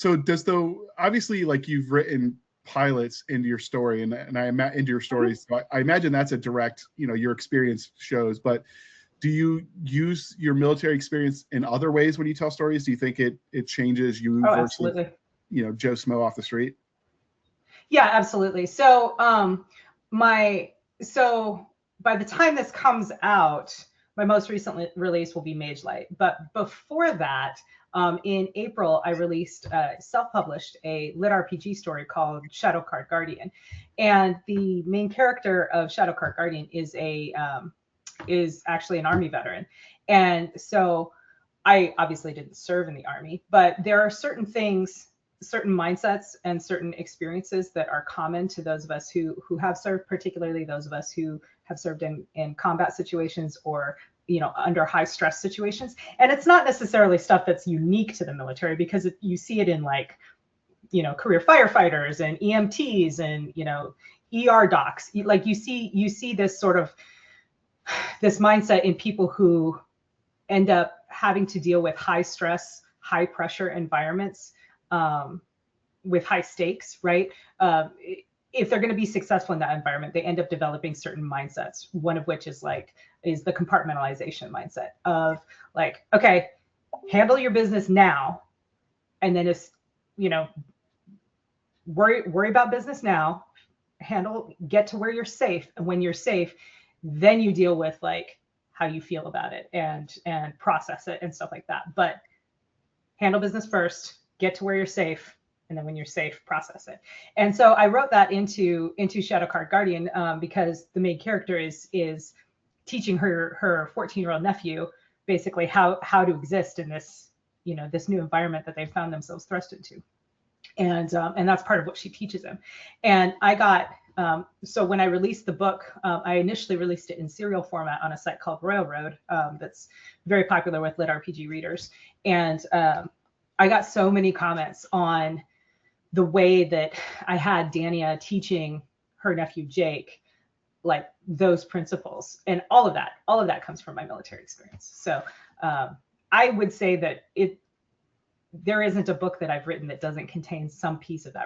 So does obviously, like, you've written pilots into your story and into your stories. So I imagine that's a direct, your experience shows, but do you use your military experience in other ways when you tell stories? Do you think it changes you Oh, versus, absolutely. Joe Smo off the street? Yeah, absolutely. So, so by the time this comes out, my most recent release will be Magelight. But before that, in April, I released, self-published a lit RPG story called Shadow Card Guardian, and the main character of Shadow Card Guardian is is actually an Army veteran, and so I obviously didn't serve in the Army, but there are certain things, certain mindsets and certain experiences that are common to those of us who have served, particularly those of us who have served in combat situations or under high stress situations. And it's not necessarily stuff that's unique to the military, because you see it in, like, career firefighters and EMTs and ER docs. Like, you see this sort of this mindset in people who end up having to deal with high stress, high pressure environments, with high stakes, right? If they're going to be successful in that environment, they end up developing certain mindsets. One of which is the compartmentalization mindset of, like, okay, handle your business now, and then just worry about business now, get to where you're safe, and when you're safe, then you deal with, like, how you feel about it and process it and stuff like that. But handle business first, get to where you're safe, and then when you're safe, process it. And so I wrote that into Shadow Card Guardian, because the main character is teaching her 14-year-old nephew basically how to exist in this this new environment that they've found themselves thrust into. And that's part of what she teaches him. And I got so when I released the book, I initially released it in serial format on a site called Railroad, that's very popular with lit RPG readers. And I got so many comments on the way that I had Dania teaching her nephew Jake, like, those principles, and all of that comes from my military experience. So I would say that there isn't a book that I've written that doesn't contain some piece of that